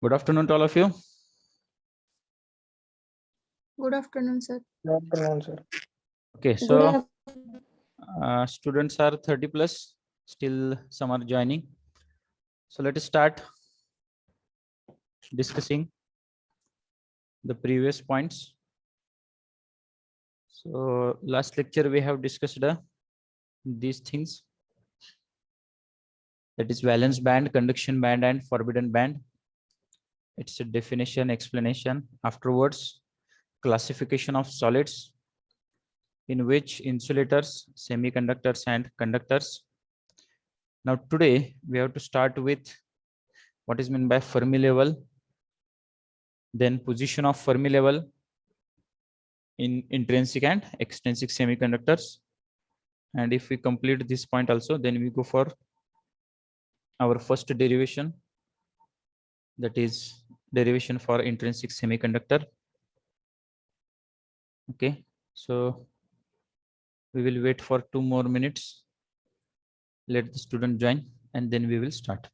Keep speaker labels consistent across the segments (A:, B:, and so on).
A: Good afternoon to all of you.
B: Good afternoon, sir.
C: Good afternoon, sir.
A: Okay, so students are 30 plus, still some are joining. So let us start discussing the previous points. So last lecture we have discussed these things, that is valence band, conduction band and forbidden band. It's a definition, explanation. Afterwards, classification of solids, in which insulators, semiconductors and conductors. Now today we have to start with what is meant by Fermi level, then position of Fermi level in intrinsic and extrinsic semiconductors. And if we complete this point also, then we go for our first derivation, that is derivation for intrinsic semiconductor. Okay, so we will wait for 2 more minutes. Let the student join and then we will start.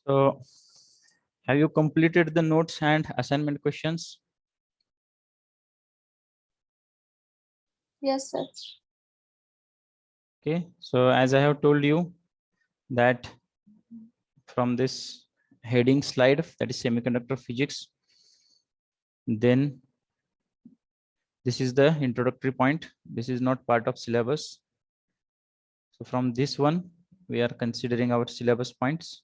A: So have you completed the notes and assignment questions?
B: Yes, sir.
A: Okay, so as I have told you that from this heading slide, that is semiconductor physics, then this is the introductory point. This is not part of syllabus. So from this one, we are considering our syllabus points.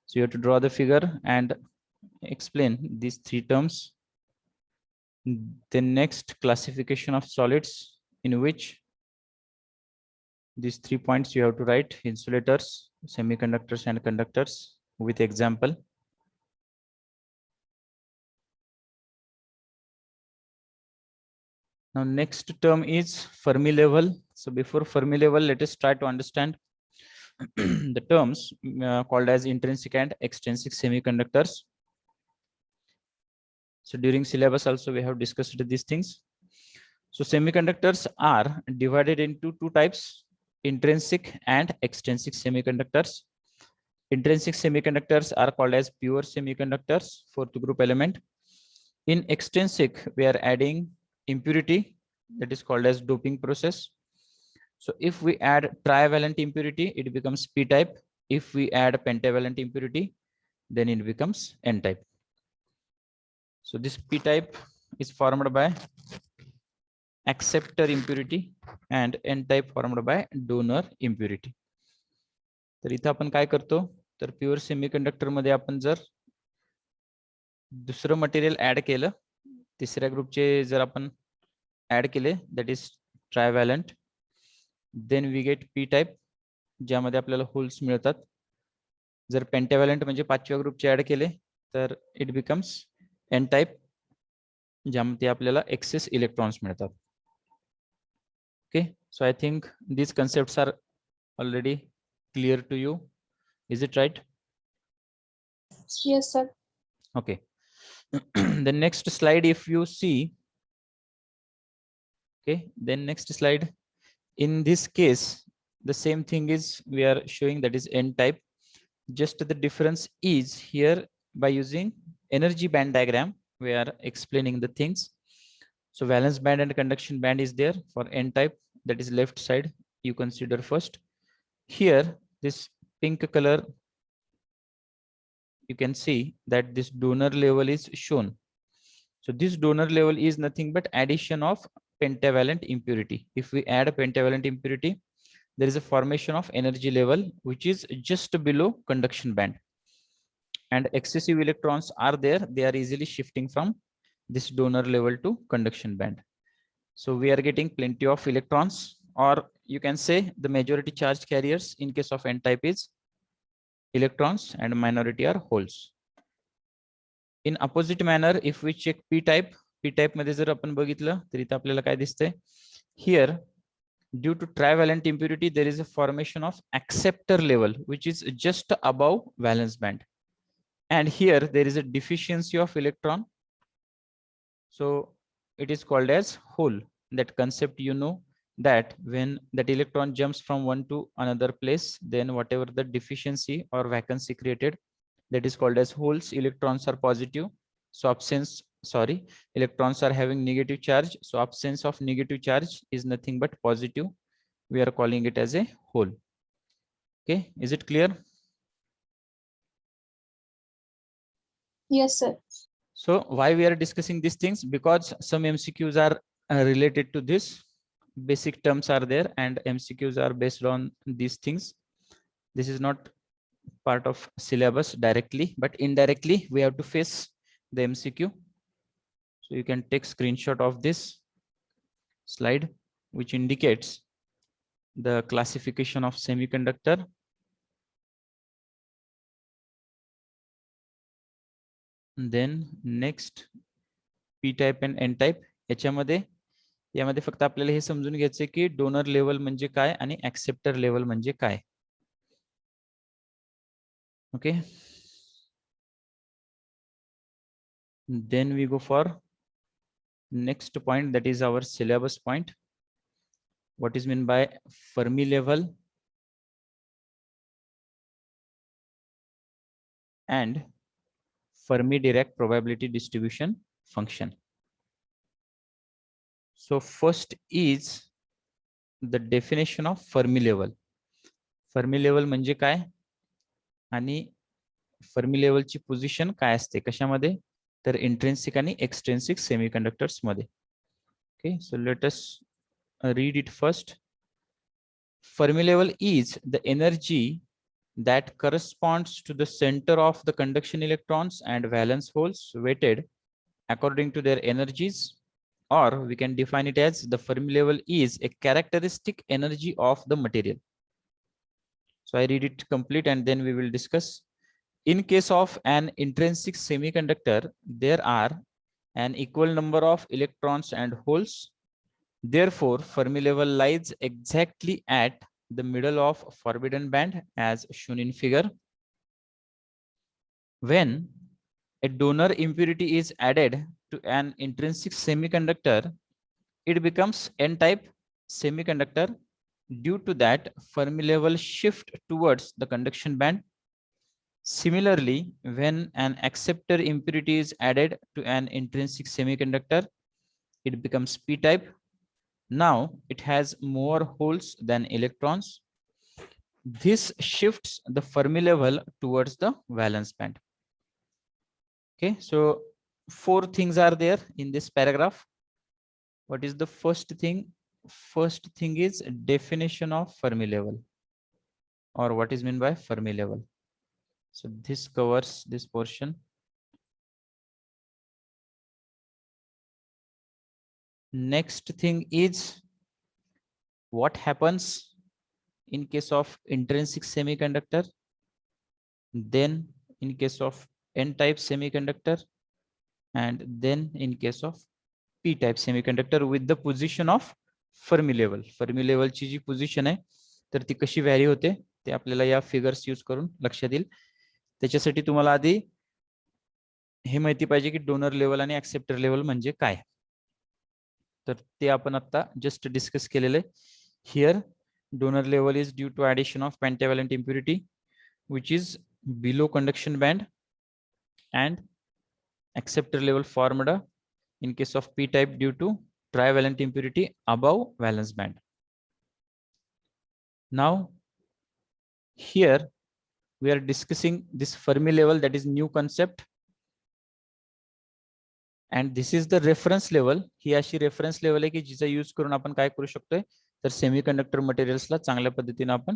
A: So you have to draw the figure and explain these 3 terms. The next, classification of solids, in which these 3 points you have to write: insulators, semiconductors and conductors with example. Now next term is Fermi level. So before Fermi level, let us try to understand the terms called as intrinsic and extrinsic semiconductors. So during syllabus also we have discussed these things. So semiconductors are divided into two types, intrinsic and extrinsic semiconductors. Intrinsic semiconductors are called as pure semiconductors, fourth group element. In extrinsic, we are adding impurity, that is called as doping process. So if we add trivalent impurity, it becomes p-type. If we add pentavalent impurity, then it becomes n-type. So this p-type is formed by acceptor impurity and n-type formed by donor impurity. तर इथं आपण काय करतो, तर pure semiconductor मध्ये आपण जर दुसरं मटेरियल ऍड केलं, तिसऱ्या ग्रुपचे जर आपण ऍड केले, that is trivalent, then we get P type, ज्यामध्ये आपल्याला होल्स मिळतात. जर पेंटाव्हॅलंट म्हणजे पाचव्या ग्रुपचे ऍड केले तर इट बिकम्स एन टाइप, ज्यामध्ये आपल्याला एक्सेस इलेक्ट्रॉन्स मिळतात. Okay, so I think these concepts are already clear to you. Is it right?
B: Yes, sir.
A: Okay. The next slide, if you see, okay, then next slide, in this case the same thing is we are showing, that is n type. Just the difference is here, by using energy band diagram we are explaining the things. So valence band and conduction band is there for n type, that is left side you consider first. Here this pink color, you can see that this donor level is shown. So this donor level is nothing but addition of pentavalent impurity. If we add a pentavalent impurity, there is a formation of energy level which is just below conduction band, and excessive electrons are there, they are easily shifting from this donor level to conduction band. So we are getting plenty of electrons, or you can say the majority charge carriers in case of n type is electrons and minority are holes. In opposite manner, if we check p type मध्ये जर आपण बघितलं तर इथे आपल्याला काय दिसतंय, here due to trivalent impurity there is a formation of acceptor level which is just above valence band, and here there is a deficiency of electron, so it is called as hole. That concept you know, that when that electron jumps from one to another place, then whatever the deficiency or vacancy created, that is called as holes. Electrons are positive, so electrons are having negative charge, so absence of negative charge is nothing but positive, we are calling it as a hole. Okay, is it clear?
B: Yes, sir.
A: So why we are discussing these things? Because some MCQs are related to this, basic terms are there and MCQs are based on these things. This is not part of syllabus directly, but indirectly we have to face the MCQ. So you can take screenshot of this slide which indicates the classification of semiconductor. Then next p type and n type. यामध्ये फक्त आपल्याला हे समजून घ्यायचे की donor level म्हणजे काय आणि acceptor level म्हणजे काय. Okay, then we go for next point, that is our syllabus point. What is meant by Fermi level and Fermi Dirac probability distribution function. So first is the definition of Fermi level. Fermi level म्हणजे काय आणि Fermi लेवलची position काय असते कशामध्ये, तर intrinsic आणि एक्सट्रिन्सिक semiconductors मध्ये. Okay, so let us read it first. Fermi level is the energy that corresponds to the center of the conduction electrons and valence holes weighted according to their energies, or we can define it as the Fermi level is a characteristic energy of the material. So I read it complete and then we will discuss. In case of an intrinsic semiconductor, there are an equal number of electrons and holes. Therefore, Fermi level lies exactly at the middle of forbidden band as shown in figure. When a donor impurity is added to an intrinsic semiconductor, it becomes N-type semiconductor. Due to that, Fermi level shift towards the conduction band. Similarly, when an acceptor impurity is added to an intrinsic semiconductor, it becomes P-type. Now it has more holes than electrons. This shifts the Fermi level towards the valence band. Okay, so 4 things are there in this paragraph. What is the first thing? First thing is definition of Fermi level, or what is meant by Fermi level. So this covers this portion. Next thing is what happens in case of intrinsic semiconductor, then in case of N-type semiconductor, and then in case of P-type semiconductor with the position of Fermi level. Fermi level ची जी position आहे तर ती कशी vary होते ते आपल्याला या figures use करून लक्षात येईल. त्याच्यासाठी तुम्हाला आधी हे माहिती पाहिजे की डोनर लेवल आणि ऍक्सेप्टर लेवल म्हणजे काय. तर ते आपण आता जस्ट डिस्कस केलेले. Here donor level is due to addition of pentavalent impurity which is below conduction band, and acceptor level formed in case of P-type due to trivalent impurity above valence band. Now here we are discussing this Fermi level, that is new concept, and this is the reference level. ही अशी reference level आहे की जिचा use करून आपण काय करू शकतोय तर सेमीकंडक्टर मटेरियल्सला चांगल्या पद्धतीने आपण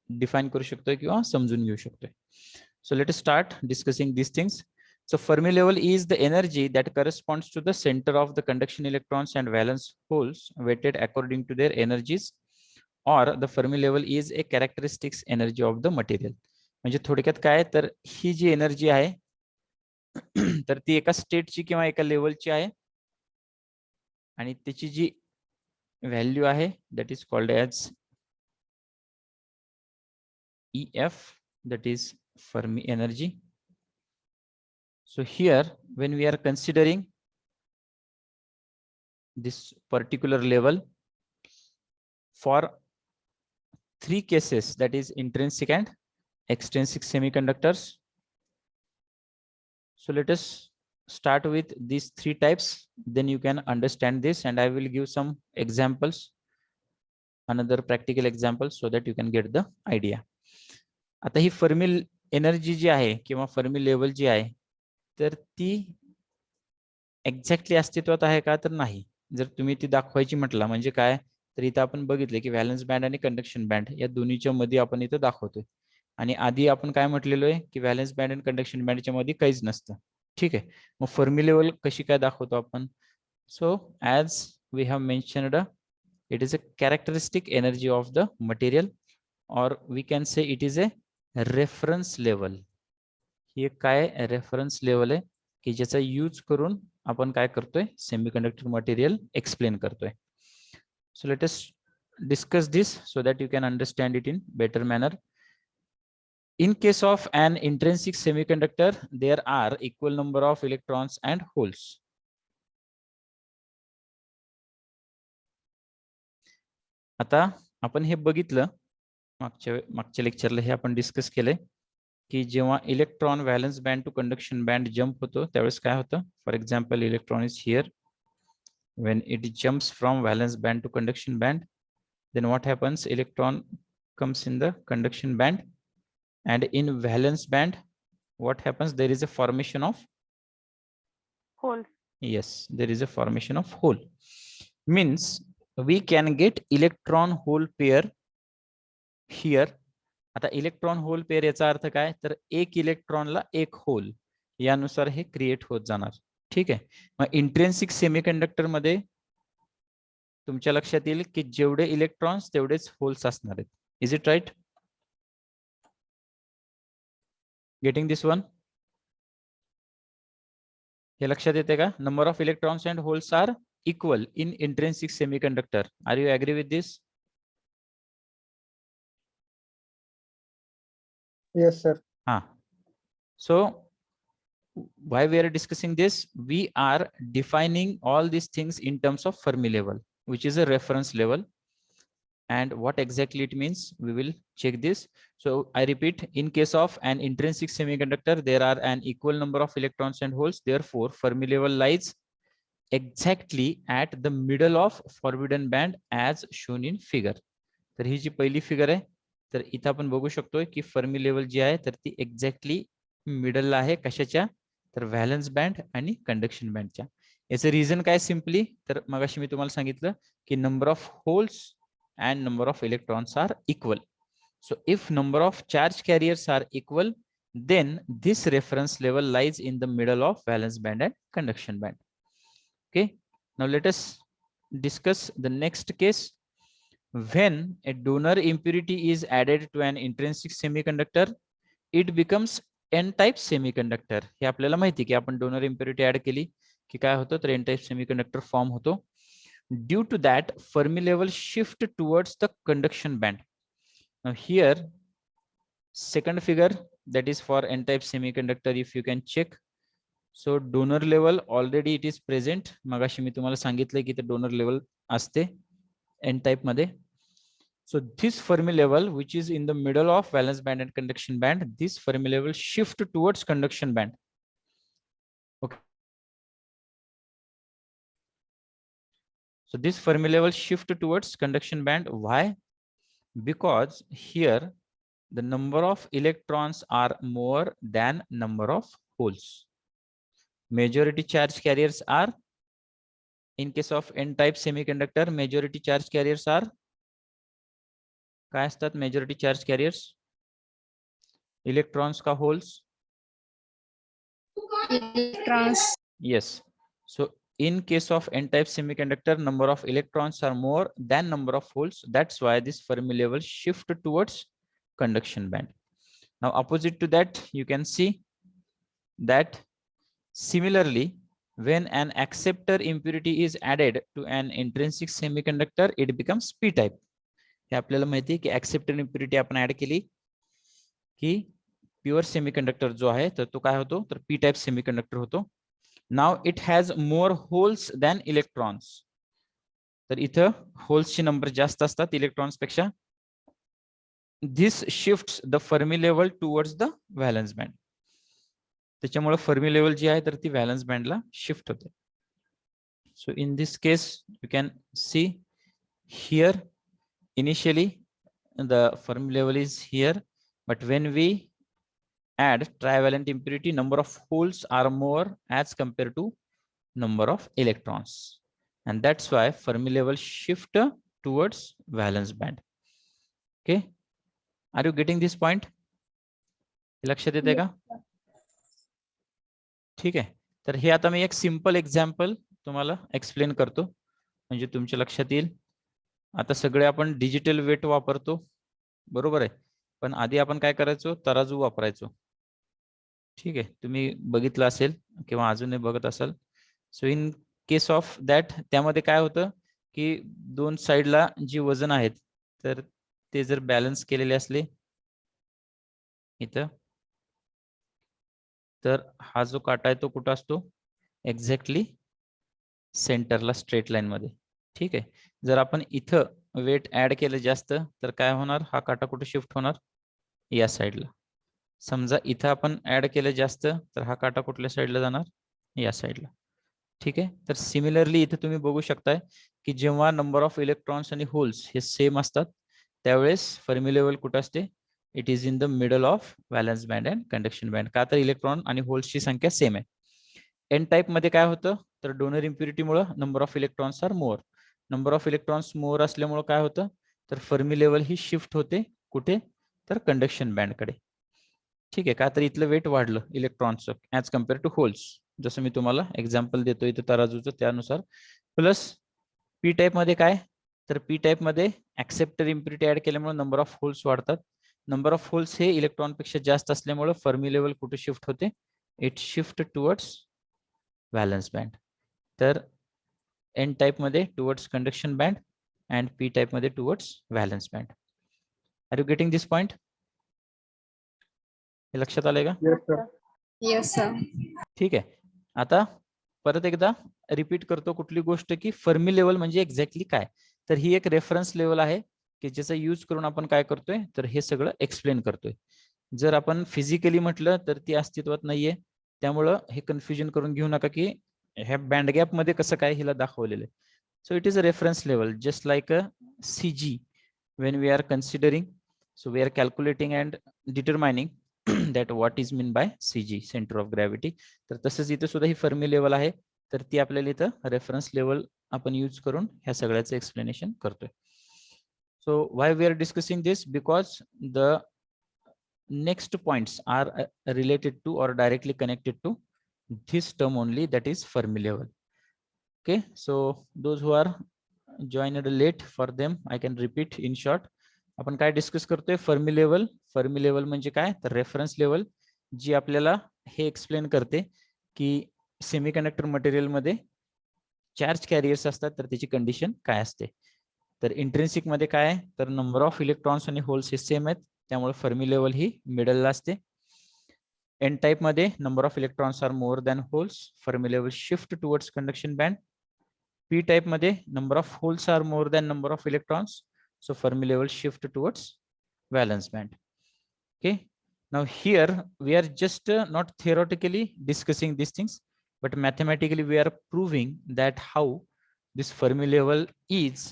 A: डिफाइन करू शकतोय किंवा समजून घेऊ शकतोय. So let us start discussing these things. So Fermi level is the energy that corresponds to the center of the conduction electrons and valence holes weighted according to their energies, or the Fermi level is a characteristics energy of the material. म्हणजे थोडक्यात काय तर ही जी energy आहे तर ती एका स्टेटची किंवा एका लेवलची आहे आणि त्याची जी व्हॅल्यू आहे that is called as EF, that is Fermi energy. So here when we are considering this particular level for 3 cases, that is intrinsic and extrinsic semiconductors. So let us start with these 3 types, then you can understand this, and I will give some examples, another practical example, so that you can get the idea. आता ही Fermi energy जी आहे किंवा Fermi level जी आहे तर ती exactly अस्तित्वात आहे का तर नाही. जर तुम्ही ती दाखवायची म्हटलं म्हणजे काय तर इथं आपण बघितले की व्हॅलन्स बँड आणि कंडक्शन बँड या दोन्हीच्या मध्ये आपण इथं दाखवतोय, आणि आधी आपण काय म्हटलेलो आहे की व्हॅलन्स बँड आणि कंडक्शन बँडच्या मध्ये काहीच नसतं. ठीक आहे, मग फर्मी लेवल कशी काय दाखवतो आपण. So as we have mentioned it is a characteristic energy of the material, और we can say it is a reference level. ही एक काय रेफरन्स लेवल आहे की ज्याचा यूज करून आपण काय करतोय सेमीकंडक्टर मटेरियल एक्सप्लेन करतोय. सो let us discuss this so that you can understand it in better manner. In case of an intrinsic semiconductor, there are equal number of electrons and holes. आता आपण हे बघितलं मागच्या लेक्चरला हे आपण डिस्कस केलंय की जेव्हा electron valence band to conduction band jump होतो त्यावेळेस काय होतं. For example electron is here, when it jumps from valence band to conduction band, then what happens, electron comes in the conduction band, and in valence band what happens, there is a formation of
C: hole.
A: Yes, there is a formation of hole. Means we can get electron hole pair here. आता electron hole pair याचा अर्थ काय तर एक इलेक्ट्रॉनला एक whole यानुसार हे create होत जाणार. ठीक आहे, मग इंट्रिन्सिक सेमीकंडक्टर मध्ये तुमच्या लक्षात येईल की जेवढे इलेक्ट्रॉन्स तेवढेच होल्स असणार आहेत. Is it right? Getting this one? हे लक्षात येते का? Number of electrons and holes are equal in intrinsic semiconductor. Are you agree with this?
D: Yes, sir.
A: So why we are discussing this? We are defining all these things in terms of Fermi level, which is a reference level. And what exactly it means, we will check this. So I repeat, in case of an intrinsic semiconductor, there are an equal number of electrons and holes. Therefore, Fermi level lies exactly at the middle of forbidden band as shown in figure. तर ही जी पहिली figure आहे, तर इथं आपण बघू शकतोय की Fermi level जी आहे तर ती एक्झॅक्टली मिडलला आहे. कशाच्या? तर व्हॅलन्स बँड आणि कंडक्शन बँडच्या. याचं रिझन काय? सिम्पली, तर मगाशी मी तुम्हाला सांगितलं की number of holes and number of electrons are equal. So if number of charge carriers are equal, then this reference level lies in the middle of valence band and conduction band. Okay, now let us discuss the next case. When a donor impurity is added to an intrinsic semiconductor, it becomes n-type semiconductor. हे आपल्याला माहिती की आपण donor impurity add केली की काय होतं, तर n-type semiconductor form होतो. Due to that, Fermi level shift towards the conduction band. Now here, second figure, that is for n-type semiconductor, if you can check. So donor level already it is present. मगाशी मी तुम्हाला सांगितले की ते donor level असते n-type मध्ये. So this Fermi level, which is in the middle of valence band and conduction band, this Fermi level shift towards conduction band. Okay. So this Fermi level shift towards conduction band. Why? Because here the number of electrons are more than number of holes. Majority charge carriers are, in case of n-type semiconductor, majority charge carriers are काय असतात? majority charge carriers, electrons का holes?
B: Electrons.
A: Yes. So in case of n-type semiconductor, number of electrons are more than number of holes. That's why this Fermi level shift towards conduction band. Now opposite to that, you can see that similarly, when an acceptor impurity is added to an intrinsic semiconductor, it becomes p-type. हे आपल्याला माहिती आहे की acceptor impurity आपण add केली की pure semiconductor जो आहे तर तो काय होतो, तर पी टाइप सेमीकंडक्टर होतो. Now it has more holes than electrons. तर इथं होल्सची नंबर जास्त असतात इलेक्ट्रॉन्स पेक्षा. This shifts the Fermi level towards the valence band. त्याच्यामुळे फर्मी लेवल जी आहे तर ती व्हॅलन्स बँडला शिफ्ट होते. So in this case you can see here initially the Fermi level is here, but when we add trivalent impurity, number of holes are more as compared to number of electrons, and that's why Fermi level shift towards valence band. Okay, are you getting this point? लक्षात येते का? ठीक आहे. तर हे आता मी एक simple example तुम्हाला explain करतो म्हणजे तुमच्या लक्षात येईल. आता सगळे आपण डिजिटल वेट वापरतो, बरोबर आहे, पण आधी आपण काय करायचो, तराजू वापरायचो. ठीक आहे, तुम्ही बघितलं असेल किंवा अजूनही बघत असाल. सो इन केस ऑफ दॅट, त्यामध्ये काय होतं की दोन साइडला जी वजन आहेत तर ते जर बॅलन्स केलेले असले इथं, तर हा जो काटा आहे तो कुठं असतो, एक्झॅक्टली सेंटरला स्ट्रेट लाईन मध्ये. ठीक आहे, जर आपण इथं वेट ऍड केलं जास्त तर काय होणार, हा काटा कुठे शिफ्ट होणार, या साईडला. समजा इथं आपण ऍड केलं जास्त तर हा काटा कुठल्या साईडला जाणार, या साईडला. ठीक आहे, तर सिमिलरली इथे तुम्ही बघू शकताय की जेव्हा नंबर ऑफ इलेक्ट्रॉन्स आणि होल्स हे सेम असतात त्यावेळेस फर्मी लेवल कुठं असते, it is in the middle of valence band and conduction band. का तर इलेक्ट्रॉन आणि होल्सची संख्या सेम आहे. एन टाइप मध्ये काय होतं, तर डोनर इम्प्युरिटी मुळे number of electrons are more. Number of electrons more असल्यामुळे काय होतं, तर फर्मी लेवल ही शिफ्ट होते कुठे, तर कंडक्शन बँड कडे. ठीक आहे, का तर इथलं वेट वाढलं इलेक्ट्रॉन्सचं ऍज कम्पेअर टू होल्स. जसं मी तुम्हाला एक्झाम्पल देतो इथं तराजूचं त्यानुसार. प्लस पी टाइप मध्ये काय, तर पी टाइप मध्ये ऍक्सेप्टर इम्प्युरिटी ऍड केल्यामुळे नंबर ऑफ होल्स वाढतात. नंबर ऑफ होल्स हे इलेक्ट्रॉन पेक्षा जास्त असल्यामुळे फर्मी लेवल कुठे शिफ्ट होते, it shift towards valence band. तर एन टाइप मध्ये towards conduction band and P type मध्ये towards valence band. Are you getting this point? हे लक्षात आलंय का?
C: Yes, sir.
B: Yes, sir.
A: ठीक आहे. आता परत एकदा रिपीट करतो कुठली गोष्ट, की फर्मी लेवल म्हणजे एक्झॅक्टली काय. तर ही एक रेफरन्स लेवल आहे की ज्याचा यूज करून आपण काय करतोय, तर हे सगळं एक्सप्लेन करतोय. जर आपण फिजिकली म्हटलं तर ती अस्तित्वात नाहीये. त्यामुळं हे कन्फ्युजन करून घेऊ नका की ह्या बँड गॅप मध्ये कसं काय हिला दाखवलेलं आहे. So it is a reference level just like a CG when we are considering. So we are calculating and determining that what is meant by CG, center of gravity. तर तसंच इथे सुद्धा ही फर्मी लेवल आहे, तर ती आपल्याला इथं reference level आपण यूज करून ह्या सगळ्याचं एक्सप्लेनेशन करतोय. So why we are discussing this? Because the next points are related to or directly connected to this term only, that is Fermi level. Okay, so those who are joined late, for them I can repeat in short. आपण काय discuss करतोय? Fermi level. Fermi level म्हणजे काय, तर reference level जी आपल्याला हे explain करते की semiconductor material मध्ये चार्ज कॅरियर्स असतात तर त्याची कंडिशन काय असते. तर इंट्रिन्सिक मध्ये काय आहे, तर नंबर ऑफ इलेक्ट्रॉन्स आणि होल्स हे सेम आहेत, त्यामुळे फर्मी लेवल ही मिडलला असते. एन टाइप मध्ये number of electrons are more than holes, Fermi level shift towards conduction band. P type मध्ये number of holes are more than number of electrons, so Fermi level shift towards valence band. Okay, now here we are just not theoretically discussing these things, but mathematically we are proving that how this Fermi level is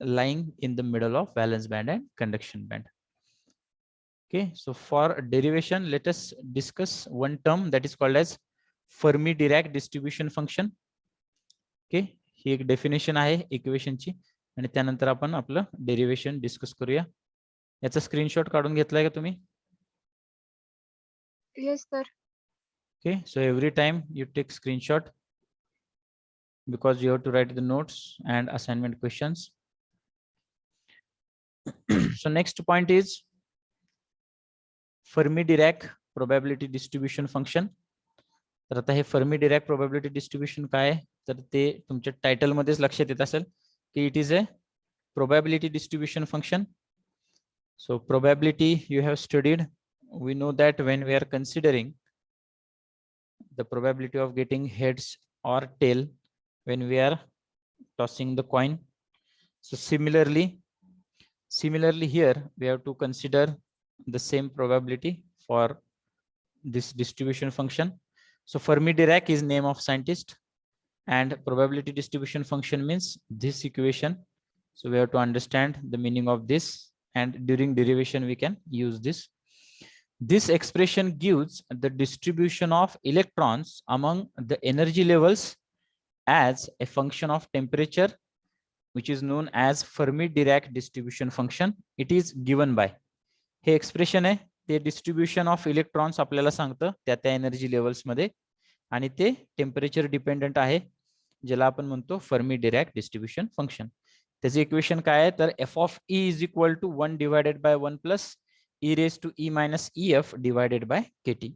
A: lying in the middle of valence band and conduction band. Okay, so for derivation let us discuss one term that is called as Fermi-Dirac distribution function. Okay, ही एक definition आहे इक्वेशनची आणि त्यानंतर आपण आपलं derivation discuss करूया. याचा screenshot काढून घेतलाय का तुम्ही?
B: Yes, sir.
A: Okay, so every time you take screenshot because you have to write the notes and assignment questions. So next point is Fermi-Dirac probability distribution function. तर आता हे Fermi-Dirac probability distribution काय आहे, तर ते तुमच्या टायटल मध्येच लक्षात येत असेल की it is a probability distribution function. So probability you have studied. We know that when we are considering the probability of getting heads or tail when we are tossing the coin. So similarly here we have to consider the same probability for this distribution function. So Fermi-Dirac is name of scientist and probability distribution function means this equation. So we have to understand the meaning of this, and during derivation we can use this. This expression gives the distribution of electrons among the energy levels as a function of temperature, which is known as Fermi-Dirac distribution function. It is given by, हे expression आहे ते distribution of electrons आपल्याला सांगतं त्या energy levels मध्ये, आणि ते temperature dependent आहे, ज्याला आपण म्हणतो Fermi-Dirac डिस्ट्रीब्युशन फंक्शन. त्याचे इक्वेशन काय आहे, तर f of e is equal to 1 divided by 1 plus e raised to e minus ef divided by kt.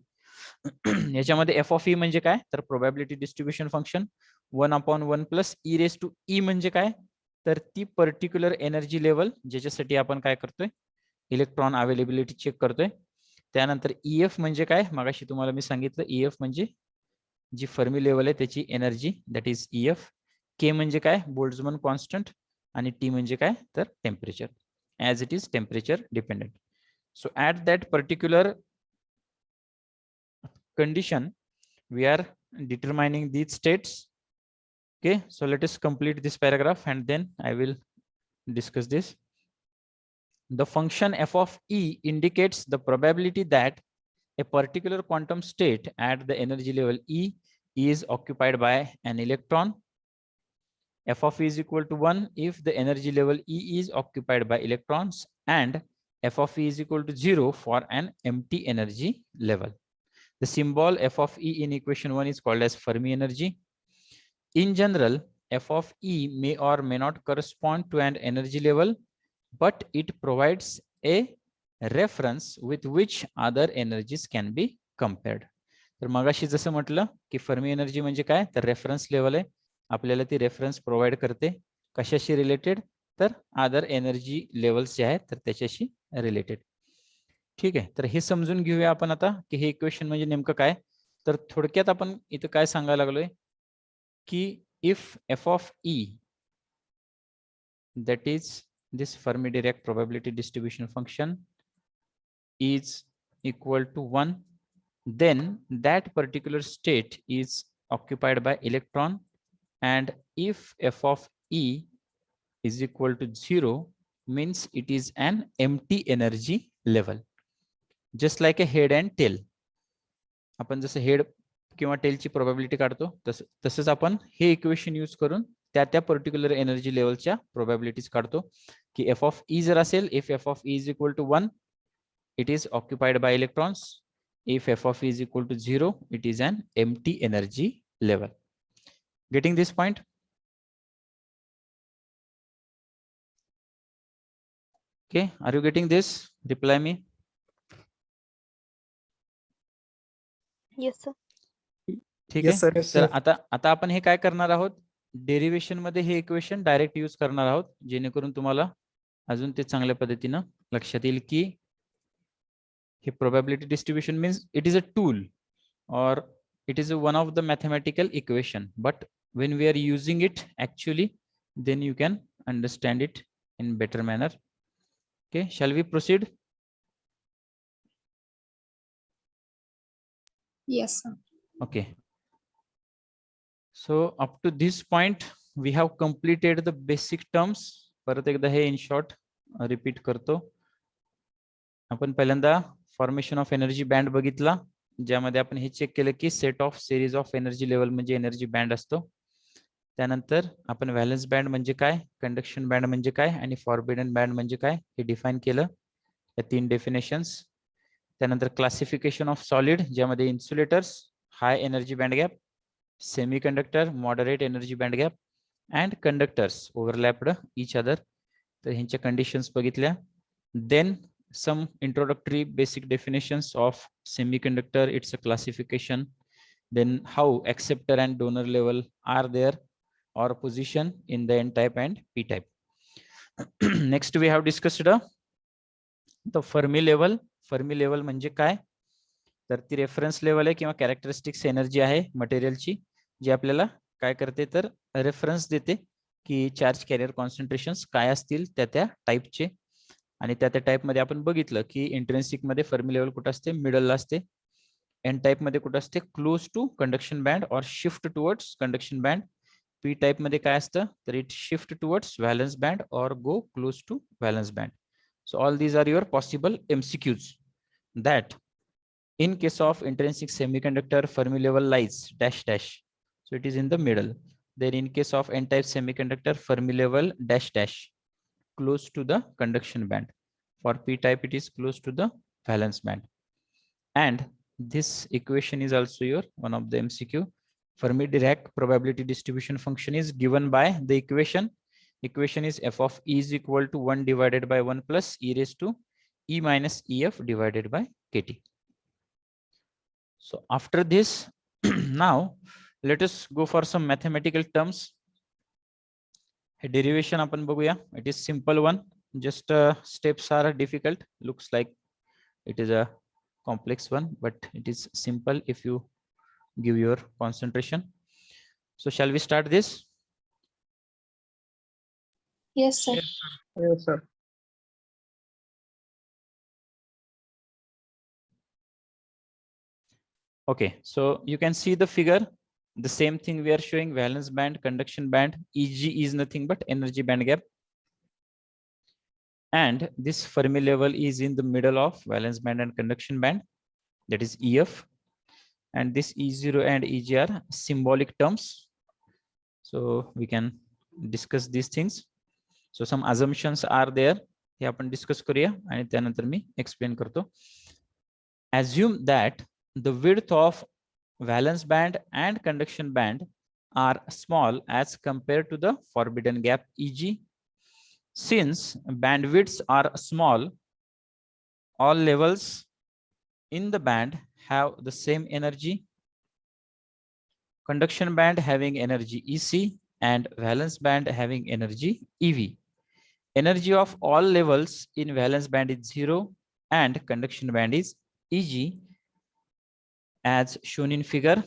A: याच्यामध्ये f of e म्हणजे काय, तर probability distribution function 1/1 plus e raised to e म्हणजे काय, तर ती पर्टिक्युलर एनर्जी लेवल ज्याच्यासाठी आपण काय करतोय, इलेक्ट्रॉन अवेलेबिलिटी चेक करतोय. त्यानंतर EF म्हणजे काय, मगाशी तुम्हाला मी सांगितलं EF म्हणजे जी फर्मी लेवल आहे त्याची energy, that is EF. K म्हणजे काय, बोल्ट्झमन कॉन्स्टंट, आणि T म्हणजे काय, तर temperature, as it is temperature dependent. So at that particular condition we are determining these states. Okay, so let us complete this paragraph and then I will discuss this. The function f of e indicates the probability that a particular quantum state at the energy level E is occupied by an electron. F of e is equal to 1 if the energy level E is occupied by electrons, and f of e is equal to 0 for an empty energy level. The symbol f of e in equation 1 is called as Fermi energy. In general, f of e may or may not correspond to an energy level, but it provides a reference with which other energies can be compared. तर मगाशी जसं म्हटलं की Fermi energy म्हणजे काय, तर reference level आहे, आपल्याला ती रेफरन्स प्रोव्हाइड करते कशाशी रिलेटेड, तर अदर एनर्जी लेवल्स जे आहेत तर त्याच्याशी रिलेटेड. ठीक आहे, तर हे समजून घेऊया आपण आता की हे इक्वेशन म्हणजे नेमकं काय. तर थोडक्यात आपण इथं काय सांगायला लागलोय की if F of E, that is this Fermi-Dirac probability distribution function, is equal to 1, then that particular state is occupied by electron, and if f of E is equal to 0 means it is an empty energy level, just like a head and tail. आपण जसं head किंवा टेलची probability काढतो तसंच आपण हे equation use करून त्या particular energy लेवलच्या प्रोबॅबिलिटीज काढतो की एफ ऑफ ई जर असेल, if F of E is equal to 1 it is occupied by electrons, if f of e is equal to 0 it is an empty energy level. Getting this point? Okay, are you getting this? Reply me.
C: Yes, sir.
A: ठीक
D: Yes,
A: आहे,
D: sir.
A: तर आता आपण हे काय करणार आहोत, derivation मध्ये हे equation direct use करणार आहोत, जेणेकरून तुम्हाला अजून ते चांगल्या पद्धतीनं लक्षात येईल की हे probability distribution means it is a tool or it is one of the mathematical equation, but when we are using it actually, then you can understand it in better manner. Okay, shall we proceed?
B: Yes, sir.
A: Okay, so up to this point we have completed the basic terms. परत एकदा हे in short repeat करतो. आपण पहिल्यांदा formation of energy band बघितला, ज्यामध्ये आपण हे check केलं की set of series of energy level म्हणजे एनर्जी बँड असतो. त्यानंतर आपण व्हॅलन्स बँड म्हणजे काय, कंडक्शन बँड म्हणजे काय आणि फॉरबिडन बँड म्हणजे काय हे डिफाइन केलं, या 3 डेफिनेशन्स. त्यानंतर क्लासिफिकेशन ऑफ सॉलिड, ज्यामध्ये insulators, high energy band gap, semiconductor, moderate energy band gap, and conductors overlapped each other. तर ह्यांच्या कंडिशन्स बघितल्या. Then some introductory basic definitions of semiconductor, its a classification, then how acceptor and donor level are there or position in the n type and p type. Next we have discussed the Fermi level. Fermi level म्हणजे काय, तर ती reference level आहे किंवा characteristics energy आहे मटेरियलची, जी आपल्याला काय करते तर रेफरन्स देते की चार्ज कॅरियर कॉन्सन्ट्रेशन्स काय असतील त्या टाईपचे. आणि त्या टाईपमध्ये आपण बघितलं की इंट्रेन्सिक मध्ये फर्मी लेवल कुठं असते, मिडलला असते. एन टाईप मध्ये कुठं असते, क्लोज टू कंडक्शन बँड और shift towards conduction band. P type मध्ये काय असतं तर it shift towards valence band और go close to valence band. So all these are your possible MCQs that in case of intrinsic semiconductor Fermi level lies dash dash, so it is in the middle. Then in case of n type semiconductor Fermi level dash dash, close to the conduction band. For p type it is close to the valence band. And this equation is also your one of the MCQ. Fermi-Dirac probability distribution function is given by the equation. Equation is f of e is equal to 1 divided by 1 plus e raised to e minus ef divided by kt. So after this now let us go for some mathematical terms. Derivation आपण बघूया. It is simple one, just steps are difficult, looks like it is a complex one, but it is simple if you give your concentration. So shall we start this?
B: Yes, sir.
D: Yes, sir.
A: Okay, so you can see the figure. The same thing we are showing, valence band, conduction band. Eg is nothing but energy band gap, and this Fermi level is in the middle of valence band and conduction band, that is EF. And this E0 and EG are symbolic terms, so we can discuss these things. So some assumptions are there, हे आपण discuss करूया आणि त्यानंतर मी explain करतो. Assume that the width of valence band and conduction band are small as compared to the forbidden gap EG. Since bandwidths are small, all levels in the band have the same energy. Conduction band having energy EC and valence band having energy EV. Energy of all levels in valence band is 0 and conduction band is Eg as shown in figure.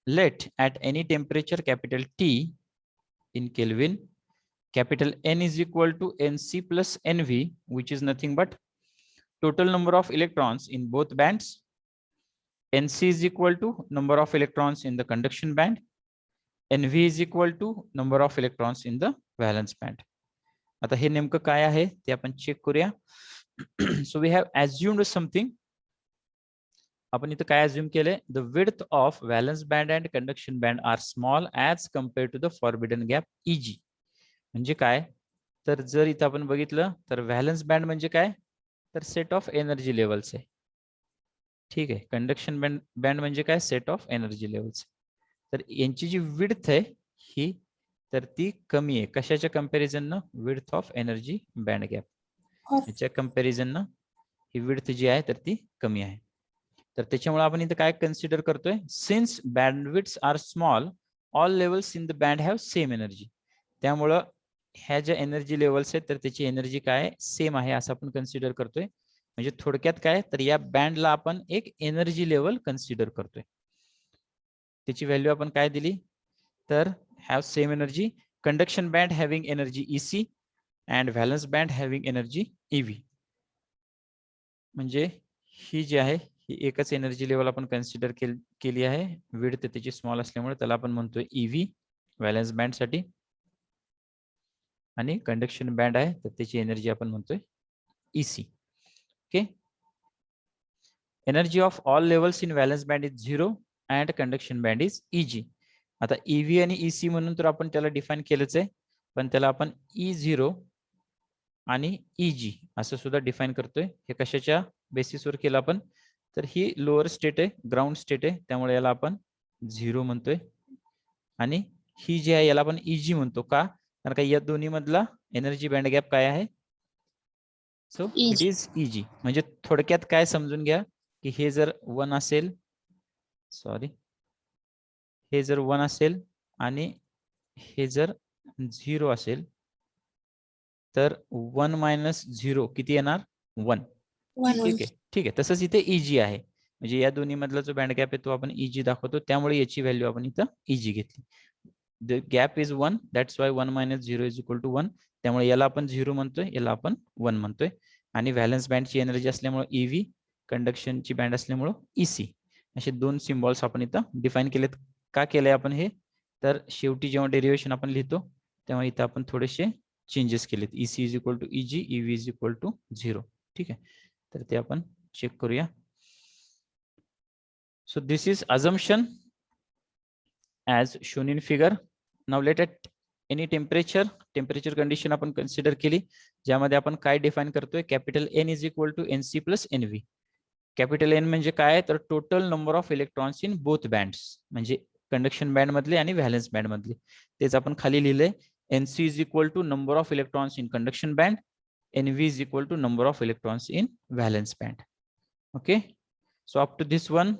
A: Let at any temperature capital T in Kelvin, capital N is equal to Nc plus Nv, which is nothing but total number of electrons in both bands. Nc is equal to number of electrons in the conduction band. Nv is equal to number of electrons in the valence band. आता हे नेमकं काय आहे ते आपण check करूया. So we have assumed something. आपण इथं काय अज्युम केलंय, the width of valence band and conduction band are small as compare to the forbidden gap Eg. म्हणजे काय, तर जर इथं आपण बघितलं तर व्हॅलन्स बँड म्हणजे काय, तर सेट ऑफ एनर्जी लेवल्स आहे. ठीक आहे. कंडक्शन बँड म्हणजे काय, सेट ऑफ एनर्जी लेवल्स. तर यांची जी विड्थ आहे ही, तर ती कमी आहे. कशाच्या कंपॅरिझन न, width of energy band gap याच्या कंपॅरिझन न ही विड्थ जी आहे तर ती कमी आहे. तर त्याच्यामुळे आपण इथं काय कन्सिडर करतोय, since bandwidths are small all levels in the band have same energy. त्यामुळं ह्या ज्या एनर्जी लेवल्स आहेत तर त्याची एनर्जी काय सेम आहे असं आपण कन्सिडर करतोय. म्हणजे थोडक्यात काय, तर या बँडला आपण एक एनर्जी लेवल कन्सिडर करतोय. त्याची व्हॅल्यू आपण काय दिली, तर have same energy. Conduction band having energy Ec and valence band having energy Ev. म्हणजे ही जी आहे ही एकच एनर्जी लेवल आपण कन्सिडर केली आहे. विड्थ त्याची स्मॉल असल्यामुळे त्याला आपण म्हणतोय Ev व्हॅलन्स बँड साठी, आणि कंडक्शन बँड आहे तर त्याची एनर्जी आपण म्हणतोय Ec. Okay. Energy of all levels in valence band is 0 and conduction band is Eg. आता Ev आणि Ec म्हणून तर आपण त्याला डिफाइन केलंच आहे, पण त्याला आपण E0 आणि Eg असं सुद्धा डिफाइन करतोय. हे कशाच्या बेसिसवर केलं आपण, तर ही लोअर स्टेट आहे, ग्राउंड स्टेट आहे, त्यामुळे याला आपण 0 म्हणतोय. आणि ही जी आहे याला आपण Eg म्हणतो. का, कारण का या दोन्ही मधला एनर्जी बँड गॅप काय आहे, सो इट इज Eg. म्हणजे थोडक्यात काय समजून घ्या की हे जर 1 असेल, सॉरी, हे जर 1 असेल आणि हे जर 0 असेल, तर 1 मायनस 0 किती येणार, 1. ठीक आहे. ठीक आहे. तसंच इथे Eg आहे, म्हणजे या दोन्ही मधला जो बँड गॅप आहे तो आपण Eg दाखवतो, त्यामुळे याची व्हॅल्यू आपण इथं Eg घेतली. The gap is 1, that's why 1 minus 0 is equal to 1. त्यामुळे याला आपण 0 म्हणतोय, याला आपण 1 म्हणतोय. आणि व्हॅलन्स बँडची एनर्जी असल्यामुळे Ev, कंडक्शनची बँड असल्यामुळे Ec. असे दोन सिम्बॉल्स आपण इथं डिफाइन केलेत. का केलंय आपण हे, तर शेवटी जेव्हा डेरिव्हेशन आपण लिहितो तेव्हा इथं आपण थोडेसे चेंजेस केलेत. Ec is equal to Eg, Ev is equal to 0. ठीक आहे. तर ते आपण चेक करूया. So this is assumption as shown in figure. Now let at any temperature condition आपण कन्सिडर केली, ज्यामध्ये आपण काय डिफाइन करतोय, capital N is equal to Nc plus Nv. Capital N म्हणजे काय, तर total number of electrons in both bands, म्हणजे कंडक्शन बँड मधले आणि व्हॅलन्स बँड मधले. तेच आपण खाली लिहिलंय, Nc is equal to number of electrons in conduction band, Nv is equal to number of electrons in valence band. Okay, so up to this one,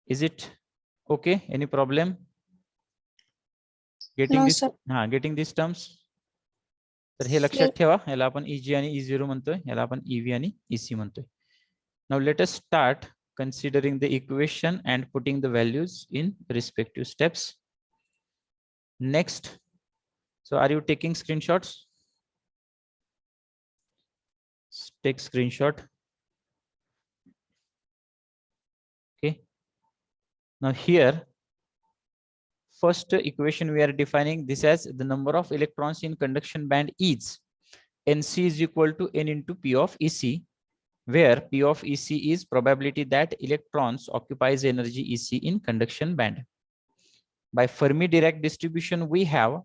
A: is it okay? Any problem getting
B: No,
A: this?
B: sir.
A: Getting these terms. तर हे लक्षात ठेवा, याला आपण Eg आणि E0 म्हणतोय, याला आपण Ev आणि Ec म्हणतोय. Now let us start considering the equation and putting the values in respective steps. Next, so are you taking screenshots? Take screenshot. Okay. Now here, first equation we are defining this as the number of electrons in conduction band is Nc is equal to N into P of Ec, where P of Ec is probability that electrons occupies energy Ec in conduction band. By Fermi-Dirac distribution, we have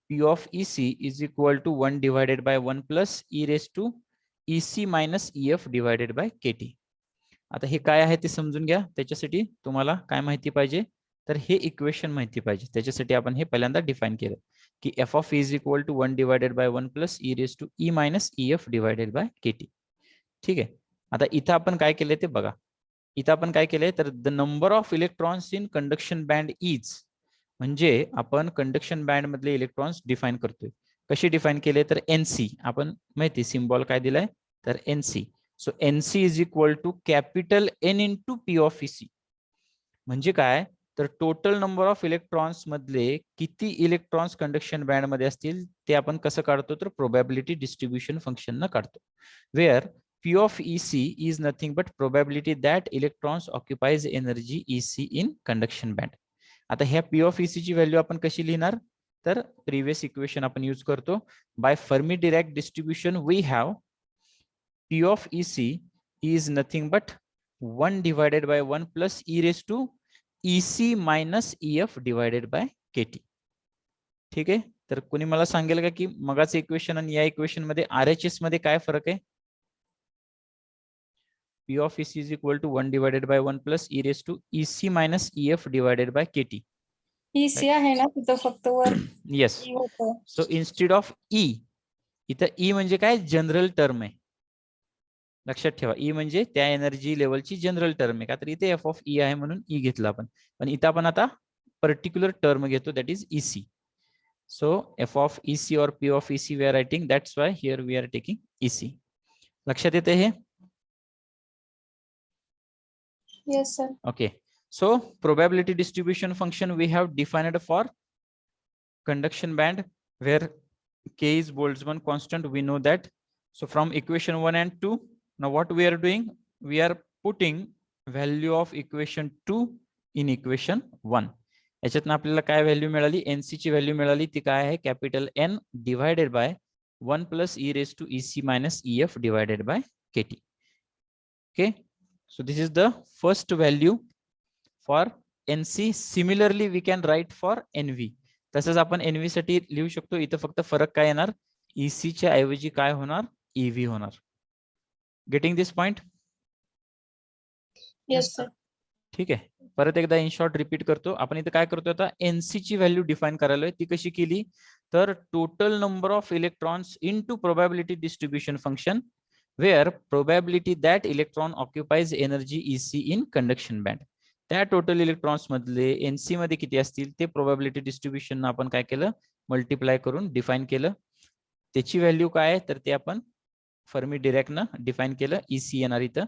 A: P of Ec is equal to 1 divided by 1 plus e raised to Ec minus Ef divided by kT. आता हे काय आहे ते समजून घ्या. त्याच्यासाठी तुम्हाला काय माहिती पाहिजे, तर हे इक्वेशन माहिती पाहिजे. त्याच्यासाठी आपण हे पहिल्यांदा डिफाइन केलं की f of e is equal to 1 divided by 1 plus e raised to e minus Ef divided by kT. ठीक आहे. आता इथं आपण काय केलंय ते बघा. इथं आपण काय केलंय, तर the number of electrons in conduction band is, म्हणजे आपण कंडक्शन बँड मधले इलेक्ट्रॉन्स डिफाइन करतोय. कशी डिफाइन केले, तर Nc आपण माहिती सिम्बॉल काय दिलाय, तर NC. So NC is equal to capital N into P of EC. म्हणजे काय, तर टोटल नंबर ऑफ इलेक्ट्रॉन्स मधले किती इलेक्ट्रॉन्स कंडक्शन बँड मध्ये असतील ते आपण कसं काढतो, तर प्रोबॅबिलिटी डिस्ट्रीब्युशन फंक्शन न काढतो. Where P of EC is nothing but probability that electrons occupies energy EC in conduction band. आता ह्या P of EC ची व्हॅल्यू आपण कशी लिहिणार, तर प्रिव्हियस इक्वेशन आपण यूज करतो. By Fermi Dirac distribution we have P of EC is nothing but 1 divided by 1 plus e raised to EC minus EF divided by KT. ठीक आहे. तर कोणी मला सांगेल का की मगाच इक्वेशन आणि या इक्वेशन मध्ये RHS मध्ये काय फरक आहे. P of EC is equal to 1 divided by 1 plus e raised to EC minus EF divided by KT.
B: EC आहे ना तिथं फक्त वर
A: Yes.
B: E होतं.
A: So instead of E, इथं E म्हणजे काय, जनरल टर्म आहे. लक्षात ठेवा, E म्हणजे त्या एनर्जी लेवलची जनरल टर्म आहे का, तर इथे F of E आहे म्हणून E घेतला आपण. पण इथं आपण आता पर्टिक्युलर टर्म घेतो, that is EC. So F of EC or P of EC we are writing, that's why here we are taking EC. लक्षात येते हे.
B: Yes, sir.
A: Okay, so probability distribution function we have defined for conduction band where K is Boltzmann constant, we know that. So from equation 1 and 2, now what we are doing, we are putting value of equation 2 in equation 1. याच्यातनं आपल्याला काय value मिळाली, NC ची value मिळाली, ती काय आहे, capital N divided by 1 plus e raise to EC minus EF divided by KT. Okay, so this is the first value for NC. Similarly we can write for NV. तसंच आपण NV साठी लिहू शकतो. इथं फक्त फरक काय येणार, EC च्या ऐवजी काय होणार, EV होणार. Getting this point.
B: Yes, sir.
A: ठीक आहे. परत एकदा इन शॉर्ट रिपीट करतो. आपण इथं काय करतो, आता NC ची व्हॅल्यू डिफाइन करायला. ती कशी केली, तर total number of electrons into probability distribution function where probability that electron occupies energy EC in conduction band. त्या टोटल इलेक्ट्रॉन्स मधले NC मध्ये किती असतील ते प्रोबॅबिलिटी डिस्ट्रीब्युशन आपण काय केलं, मल्टिप्लाय करून डिफाइन केलं. त्याची व्हॅल्यू काय आहे, तर ते आपण फर्मी डिरॅक न डिफाइन केलं. EC येणार इथं.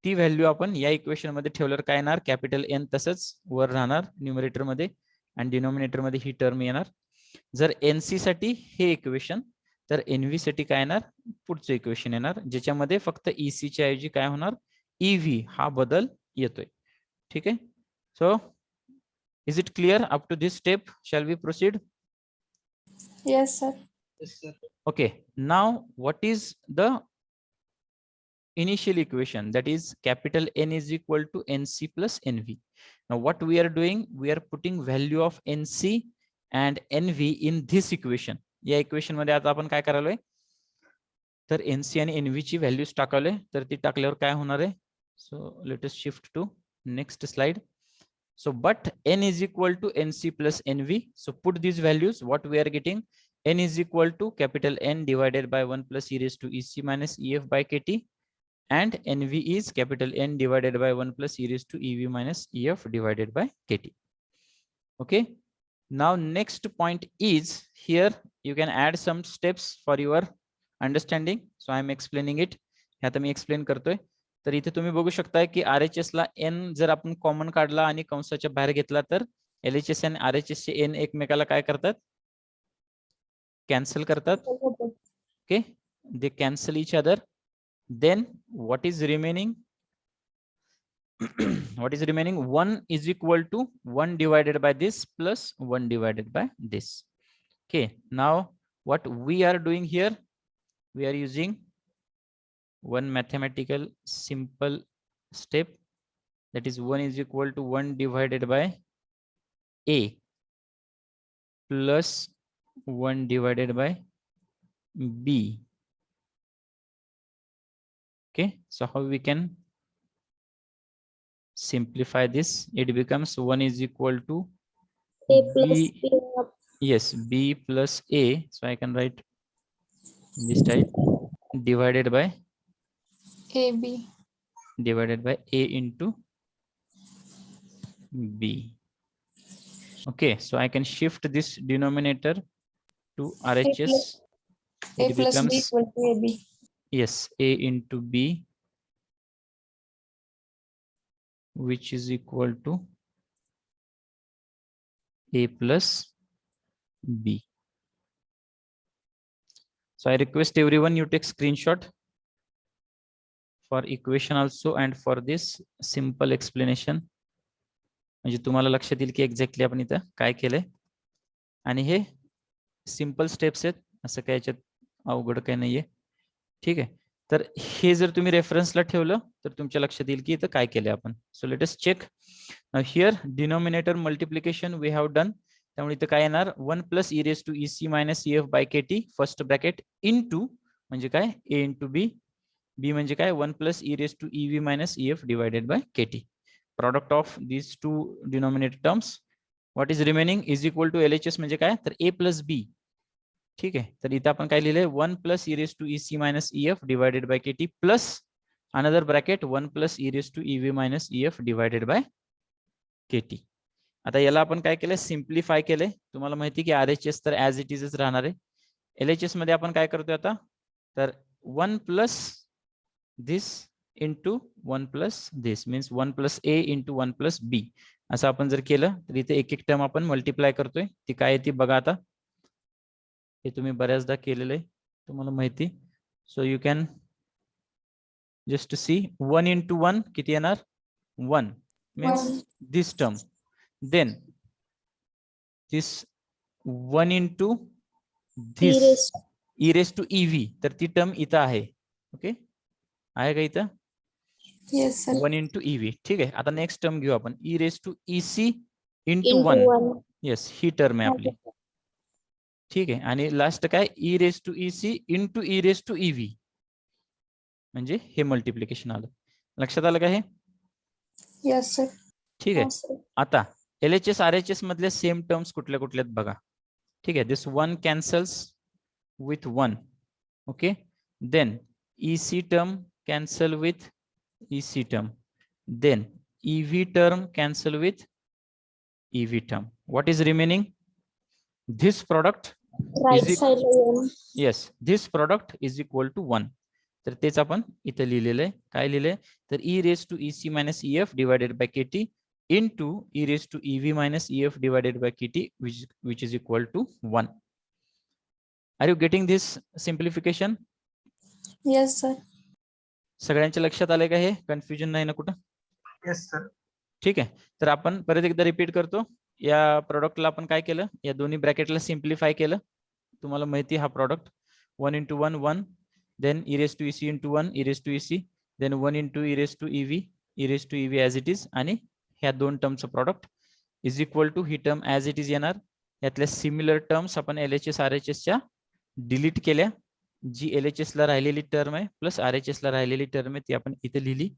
A: ती व्हॅल्यू आपण या इक्वेशन मध्ये ठेवल्यावर काय येणार, कॅपिटल N तसंच वर राहणार न्यूमरेटर मध्ये आणि डिनोमिनेटर मध्ये ही टर्म येणार. जर NC साठी हे इक्वेशन, तर NV साठी काय येणार, पुढचं इक्वेशन येणार, ज्याच्यामध्ये फक्त EC च्या ऐवजी काय होणार, EV हा बदल येतोय. ठीक आहे. So is it clear up to this step, shall we proceed.
B: Yes, sir.
A: Okay, now what is the initial equation, that is capital N is equal to NC plus NV. Now what we are doing, we are putting value of NC and NV in this equation. या equation मध्ये आता आपण काय करालोय, तर NC आणि NV ची values टाकालोय. तर ती टाकल्यावर काय होणार आहे, so let us shift to next slide. So but N is equal to NC plus NV. So put these values, what we are getting, N is equal to capital N divided by 1 plus e raised to EC minus EF by KT, and NV is capital N divided by 1 plus e raised to EV minus EF divided by KT. Okay, now next point is, here you can add some steps for your understanding, so I am explaining it. हे आता मी explain करतोय. तर इथे तुम्ही बघू शकताय की RHS ला N जर आपण कॉमन काढला आणि कंसाच्या बाहेर घेतला, तर LHS आणि RHS चे N एकमेकाला काय करतात, कॅन्सल करतात. Okay, they cancel each other. Then what is remaining, what is remaining, 1 is equal to 1 divided by this plus 1 divided by this. Okay, now what we are doing here, we are using one mathematical simple step, that is 1 is equal to 1 divided by A plus 1 divided by B. Okay, so how we can simplify this, it becomes 1 is equal to
B: A plus
A: B,
B: B.
A: yes, B plus A, so I can write this type, divided by
B: AB.
A: divided by A into B. Okay, so I can shift this denominator to RHS.
B: A
A: It
B: plus B
A: becomes
B: equal to AB.
A: yes, A into B, which is equal to A plus B. So I request everyone you take screenshot for equation also and for this simple explanation. म्हणजे तुम्हाला लक्षात येईल की exactly आपण इथं काय केलंय आणि हे सिंपल स्टेप्स आहेत, असं काय याच्यात अवघड काही नाहीये. ठीक आहे, तर हे जर तुम्ही रेफरन्सला ठेवलं तर तुमच्या लक्षात येईल की इथं काय केलंय आपण. So let us check. Here denominator multiplication we have done, त्यामुळे इथं काय येणार 1 plus E raise to E C minus E F by K T first bracket into म्हणजे काय ए इंटू बी, बी म्हणजे काय 1 plus E raise to E V minus E F divided by K T. Product of these two denominator terms, what is remaining is equal to LHS म्हणजे काय तर A plus B. ठीक आहे, तर इथं आपण काय लिहिलंय 1 plus e raised to EC minus EF divided by KT plus another bracket 1 plus e raised to EV minus EF divided by KT. आता याला आपण काय केलंय सिम्प्लिफाय केलंय. तुम्हाला माहिती की RHS तर ऍज इट इजच राहणार आहे. LHS मध्ये आपण काय करतोय आता तर 1 plus this into 1 plus this means 1 plus a into 1 plus b असं आपण जर केलं तर इथे एक एक टर्म आपण मल्टिप्लाय करतोय. ती काय ती बघा आता, हे तुम्ही बऱ्याचदा केलेलं आहे तुम्हाला माहिती. So you can just see 1 into 1 किती येणार 1 means this term, then this 1 into this e raised to ev तर ती टर्म इथं आहे. ओके, आहे का इथं
B: Yes, sir.
A: 1 into ev. ठीक आहे, आता नेक्स्ट टर्म घेऊ आपण e raised to ec into 1. Yes, he term आहे आपली. ठीक आहे, आणि लास्ट काय e raised to ec into e raised to ev म्हणजे हे मल्टिप्लिकेशन आलं. लक्षात आलं का हे?
B: Yes, sir.
A: ठीक आहे,
B: Yes, sir.
A: आता LHS RHS मधल्या सेम टर्म्स कुठल्या कुठल्यात बघा. ठीक आहे, this 1 cancels with 1. Okay, then EC term cancel with EC term, then EV term cancel with EV term. What is remaining? This product
B: Right
A: is
B: side alone.
A: yes, this product is equal to 1. तर तेच आपण इथे लिहिलेलं आहे. काय लिहिलंय तर e raised to EC minus EF divided by KT into e raised to EV minus EF divided by KT which is equal to 1. Are you getting this simplification?
B: Yes, sir.
A: सगळ्यांच्या लक्षात आलंय का हे? कन्फ्युजन नाही ना कुठं?
D: Yes sir.
A: ठीक आहे, तर आपण परत एकदा रिपीट करतो. या प्रोडक्टला आपण काय केलं, या दोन्ही ब्रॅकेटला सिम्प्लिफाय केलं. तुम्हाला माहिती हा product 1 into 1 1, then e raised to EC into 1 e raised to EC, then 1 into e raised to EV e raised to EV as it is, आणि ह्या दोन टर्मचं प्रोडक्ट इज इक्वल टू ही टर्म ॲज इट इज येणार. यातल्या similar terms आपण LHS RHS च्या delete केल्या. जी LHS ला राहिलेली टर्म आहे प्लस RHS ला राहिलेली टर्म आहे ती आपण इथे लिहिली.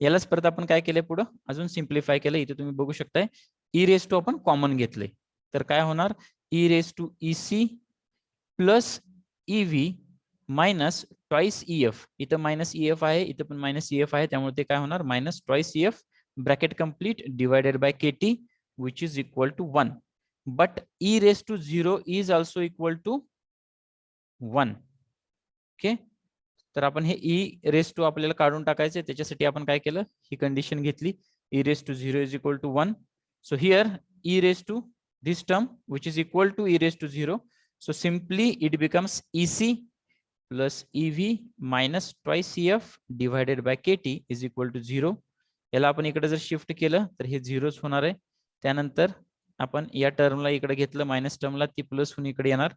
A: यालाच परत आपण काय केलंय पुढं अजून सिम्प्लिफाय केलं. इथे तुम्ही बघू शकताय e raised to आपण कॉमन घेतलंय, तर काय होणार e raised to EC plus EV minus twice EF. इथं मायनस EF आहे, इथं पण मायनस EF आहे, त्यामुळे ते काय होणार minus twice EF bracket complete divided by KT which is equal to 1. But e raised to 0 is also equal to 1. Okay, तर आपण हे e raised to आपल्याला काढून टाकायचे, त्याच्यासाठी आपण काय केलं ही कंडिशन घेतली e raised to 0 is equal to 1. So here e raised to this term which is equal to e raised to 0. So simply it becomes EC plus EV minus twice EF divided by KT is equal to 0. याला आपण इकडे जर shift केलं तर हे 0च होणार आहे. त्यानंतर आपण या टर्मला इकडे घेतलं मायनस टर्मला, ती प्लस होऊन इकडे येणार,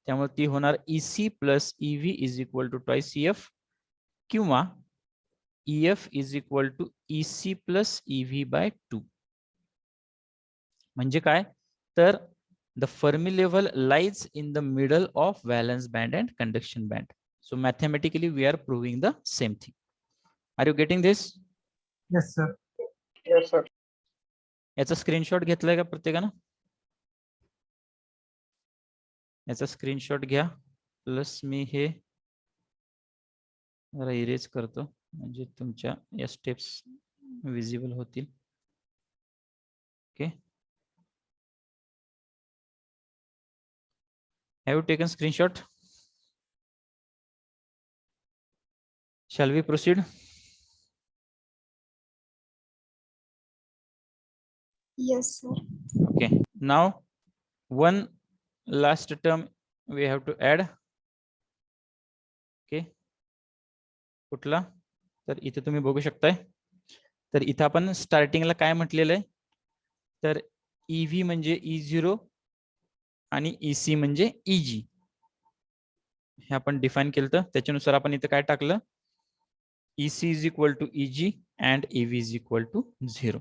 A: त्यामुळे ती होणार EC plus EV is equal to twice EF किंवा EF is equal to EC plus EV by 2. म्हणजे काय तर the Fermi level lies in the middle of valence band and conduction band. So mathematically we are proving the same thing. Are you getting this?
D: Yes sir. Yes sir.
A: याचा screenshot घेतलाय का प्रत्येकानं? याचा screenshot घ्या, plus मी हे जरा erase करतो म्हणजे तुमच्या या स्टेप्स विजिबल होतील. Okay, have you taken screenshot? Shall we proceed?
B: Yes, sir.
A: Okay. Now, one last term we have to add. Okay. कुठला? तर इथे तुम्ही बघू शकताय. तर इथे आपण स्टार्टिंगला काय म्हटलेलं आहे? तर EV म्हणजे E0 आणि EC म्हणजे EG. हे आपण डिफाइन केलं तर त्याच्यानुसार आपण इथे काय टाकलं? EC is equal to EG and EV is equal to 0.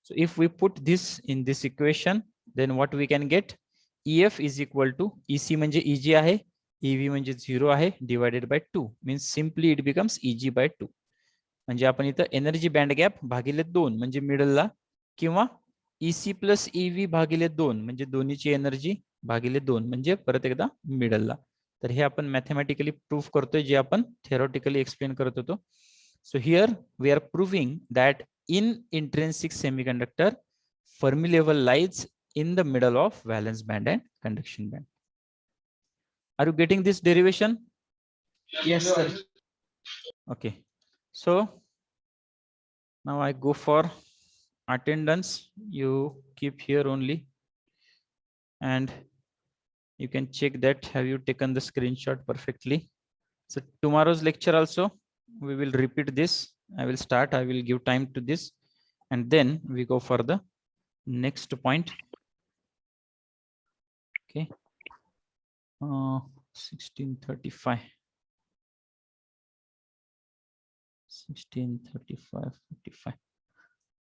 A: So if we put this in this equation, then what we can get? EF is equal to EC म्हणजे EG आहे, EV म्हणजे 0 आहे, divided by 2. Means simply it becomes EG by 2. म्हणजे आपण इथं energy band gap भागिले 2 म्हणजे मिडलला, किंवा EC प्लस EV भागिले 2 म्हणजे दोन्हीची एनर्जी भागिले 2 म्हणजे परत एकदा मिडलला. तर हे आपण मॅथमॅटिकली प्रूव्ह करतोय, जे आपण थेरोटिकली एक्सप्लेन करत होतो. So here we are proving that in intrinsic semiconductor, Fermi level lies in the middle of valence band and conduction band. Are you getting this derivation?
D: Yes, sir.
A: Okay. So now I go for attendance. You keep here only, and you can check that have you taken the screenshot perfectly. So tomorrow's lecture also we will repeat this. I will start. I will give time to this, and then we go for the next point. Okay. 1635. 1635 55.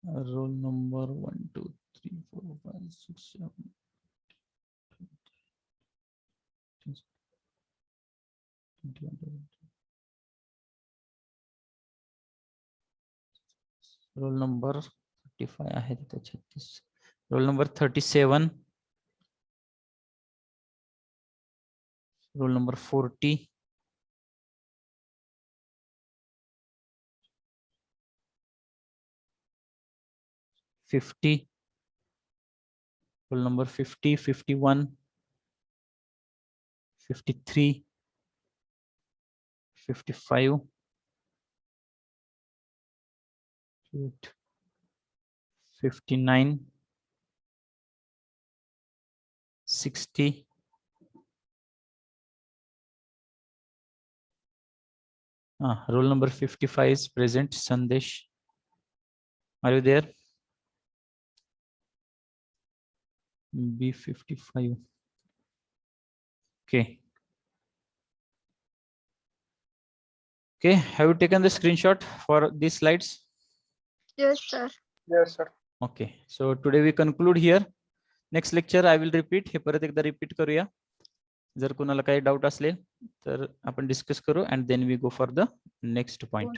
A: Roll number 1 2 3 4 5 6 7. Roll number 35 आहे तिथे 36. Roll number 37. Roll number 40. Roll number 50, 51, 53, 55, 59, 60, 'roll number 55 is present. Sandesh, are you there? B55. Okay. Okay, have you taken the screenshot for these slides?
B: Yes, sir.
D: Yes, sir.
A: Okay, so today we conclude here. Next lecture I will repeat. हे परत एकदा repeat करूया. जर कोणाला काही doubt असले तर आपण discuss करू, and then we go for the next point.